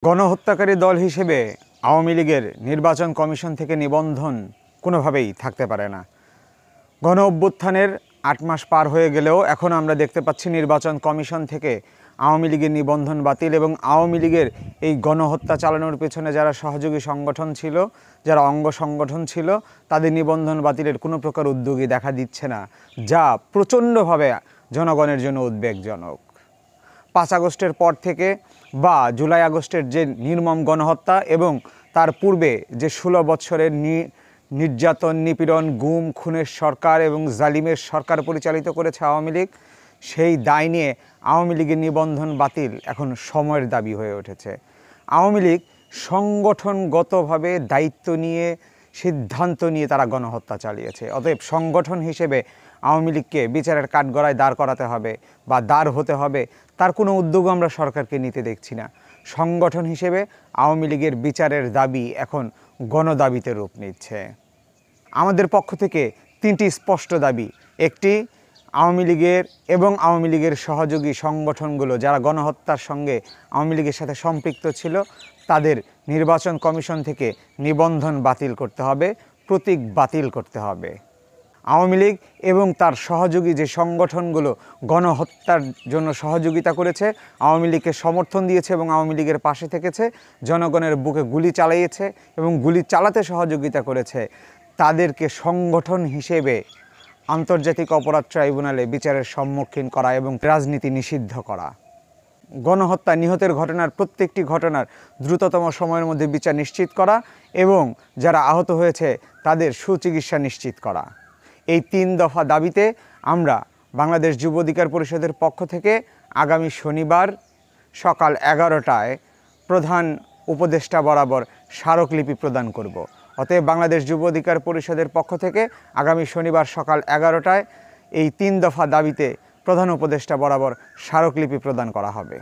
গণহত্যাকারী দল হিসেবে আওয়ামী লীগের নির্বাচন কমিশন থেকে নিবন্ধন কোনোভাবেই থাকতে পারে না। গণ অভ্যুত্থানের ৮ মাস পার হয়ে গেলেও এখন আমরা দেখতে পাচ্ছি নির্বাচন কমিশন থেকে আওয়ামী লীগের নিবন্ধন বাতিল এবং আওয়ামী লীগের এই গণহত্যা চালানোর পেছনে যারা সহযোগী সংগঠন ছিল, যারা অঙ্গ সংগঠন ছিল, তাদের নিবন্ধন বাতিলের কোনো প্রকার উদ্যোগই দেখা দিচ্ছে না, যা প্রচণ্ডভাবে জনগণের জন্য উদ্বেগজনক। ৫ আগস্টের পর থেকে বা জুলাই আগস্টের যে নির্মম গণহত্যা এবং তার পূর্বে যে ১৬ বছরের নির্যাতন, নিপীড়ন, গুম খুনের সরকার এবং জালিমের সরকার পরিচালিত করেছে আওয়ামী লীগ, সেই দায় নিয়ে আওয়ামী লীগের নিবন্ধন বাতিল এখন সময়ের দাবি হয়ে উঠেছে। আওয়ামী লীগ সংগঠনগতভাবে দায়িত্ব নিয়ে, সিদ্ধান্ত নিয়ে তারা গণহত্যা চালিয়েছে। অতএব সংগঠন হিসেবে আওয়ামী লীগকে বিচারের কাঠগড়ায় দাঁড় করাতে হবে বা দাঁড় হতে হবে, তার কোনো উদ্যোগও আমরা সরকারকে নিতে দেখছি না। সংগঠন হিসেবে আওয়ামী লীগের বিচারের দাবি এখন গণদাবিতে রূপ নিচ্ছে। আমাদের পক্ষ থেকে ৩টি স্পষ্ট দাবি। একটি, আওয়ামী লীগের এবং আওয়ামী লীগের সহযোগী সংগঠনগুলো যারা গণহত্যার সঙ্গে আওয়ামী লীগের সাথে সম্পৃক্ত ছিল, তাদের নির্বাচন কমিশন থেকে নিবন্ধন বাতিল করতে হবে, প্রতীক বাতিল করতে হবে। আওয়ামী লীগ এবং তার সহযোগী যে সংগঠনগুলো গণহত্যার জন্য সহযোগিতা করেছে, আওয়ামী লীগকে সমর্থন দিয়েছে এবং আওয়ামী লীগের পাশে থেকেছে, জনগণের বুকে গুলি চালিয়েছে এবং গুলি চালাতে সহযোগিতা করেছে, তাদেরকে সংগঠন হিসেবে আন্তর্জাতিক অপরাধ ট্রাইব্যুনালে বিচারের সম্মুখীন করা এবং রাজনীতি নিষিদ্ধ করা। গণহত্যা নিহতের ঘটনার প্রত্যেকটি ঘটনার দ্রুততম সময়ের মধ্যে বিচার নিশ্চিত করা এবং যারা আহত হয়েছে তাদের সুচিকিৎসা নিশ্চিত করা। এই ৩ দফা দাবিতে আমরা বাংলাদেশ যুব অধিকার পরিষদের পক্ষ থেকে আগামী শনিবার সকাল ১১টায় প্রধান উপদেষ্টা বরাবর স্মারকলিপি প্রদান করব। অতএব বাংলাদেশ যুব অধিকার পরিষদের পক্ষ থেকে আগামী শনিবার সকাল ১১টায় এই ৩ দফা দাবিতে প্রধান উপদেষ্টা বরাবর স্মারকলিপি প্রদান করা হবে।